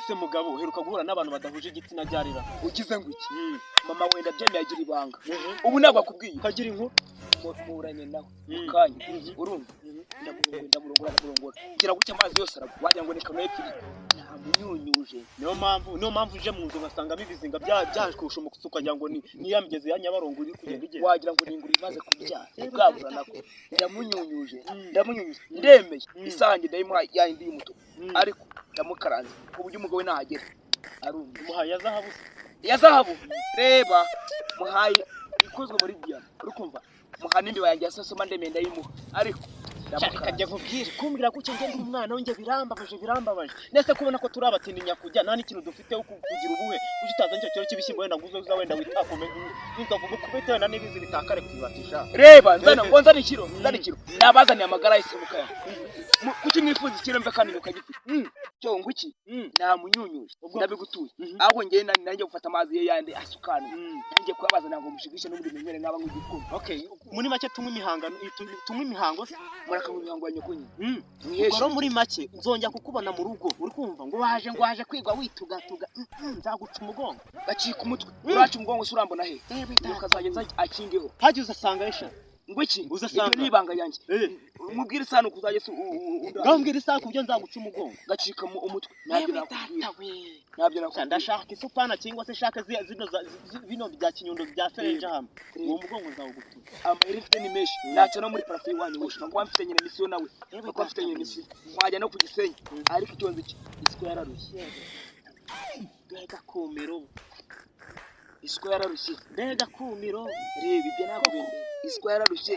ese mugabo uheruka guhura n'abantu badahuje igitsina ryarira ugize ngo iki mama wenda byemeye agira ibanga ubu ntabwo akubwiye ukagira inkuru muranye nawe mukanya urumva ndamurongora ngira gutya amazi yose aragwa wagira ngo ni kamwe kiri ntamunyunyuje niyo mpamvu uje mu nzu ngasangamo ibizinga byashusha umukusi ukagira ngo ni ya migezi ya Nyabarongo iri kugenda igenda wagira ngo ni inguru imaze kurya bwabura nako ndamunyunyuje ndemeye isange ndayimuha yindi y'umutuku ariko ndamukaranze ku buryo umugabo nahagera arumva muhaye ya zahabu reba muhaye ikozwe muri diamond urukumva muhana indi yanjye asasoma ndemeye ndayimuha ariko kajya nkubwire kumbwira ko cyo ngende umwana wonge birambabaje nese kubona ko turi abatindinya kujya nta n'ikintu dufite kugira ubuhe uje utaza nicyo kiro cy'ibishyimbo wenda nguzo wenda witakome n'inkavuga kubete wenda n'ibizi bitakare kwibatisha reba nzana ikiro nabazaniye amagara y'isimuka kuki mwifuza ikiro mve kandi ukagifite cyo nguki nta munyunyuje ndabigutuye ahubwo ngiye nanjye gufata amazi ye yandi asukana nanjye kwabazana ngo mushigishe no muri menyere nkaba ngigikuru okay muri make tunywe imihango muraka mu mihango ya nyokonyi ubwo muri make nzongera kukubona mu rugo uri kumva ngo waje kwigwa witugatuga nzaguca umugongo gacika umutwe uraca umugongo surambona he ukazageza akingeho hagize asanga esha ngwiki uzasanga nibanga yanjye mubwire isano kuzajye ngambwira isano kubyo nzaguca umugongo gacika umutwe nabyo nakubwira ndashaka isupana cyangwa se shaka bino bya kinyundo bya ferenje hamwe uwo mugongo nzawugutuza amahirwe ni menshi naca no muri parafo iwanyu wosha ngo mfite nyine misiyo nawe ko mfite nyine misiyo twajya no kugisenyi ariko icyonzi iki isiko yararushye mbega kumiro isiko yararushye mbega kumiro reba ibyo nakubende isiko yararushye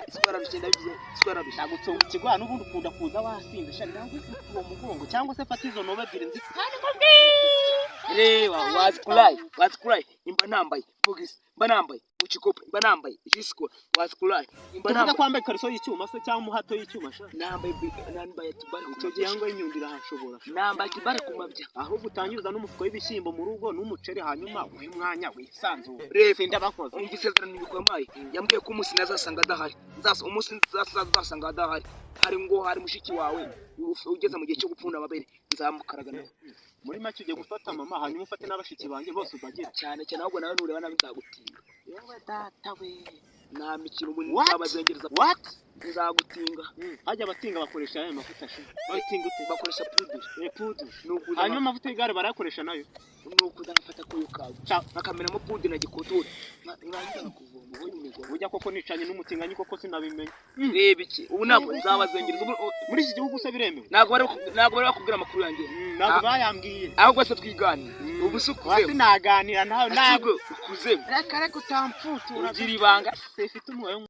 ndabivuze isiko yararushye nagutsonga ikigwa n'ubundi ukunda kuza wasinze sha nangwe uwo mugongo cyangwa se fata izo nobe ebyiri nzi kandi ko reba wazikurayi imba nambaye bugisi mba nambaye uchikopa imba nambaye jisiko wazikurayi imba nambaye kwambaye kariso y'icyuma se cyangwa umuhato y'icyuma sha nambaye tubare icyo gihe ngo inyundira hashobora nambaye kibare kumabya aho gutanyuza n'umufuko w'ibishyimbo mu rugo n'umuceri hanyuma uyu mwanya wisanzuye reba ndabakoze umva isezerano n'ibikwamaye yambwiye ko umunsi nazasanga adahari umunsi zasanga adahari hari mushiki wawe ugeze mu gihe cyo gupfunda amabere nzamukaragana muri make ugiye gufata mama hanyuma ufate n'abashiki banjye bose ubagira cyane ahubwo nawe nureba nabi nzagutinga yewe data we nta mikino ubu abazengereza nzagutinga hajya abatinga bakoresha aya mavuta sha batinga ute bakoresha poudre hanyuma amavuta y'igare barayakoresha nayo nuko udafata kuyo kawe bakamenamo poudre na gikotori nrangiza kuvoma ujya koko nicanye n'umutinganyi koko sinabimenya reba iki ubu ntabwo nzabazengereza muri iki gihugu se biremewe ntabwo bari bakubwira amakuru yanjye ntabwo bayambwiye ahubwo se twigane ubu sukuze naganira nawe ukuze reka utampfutura ugira ibanga se ifite umwoyo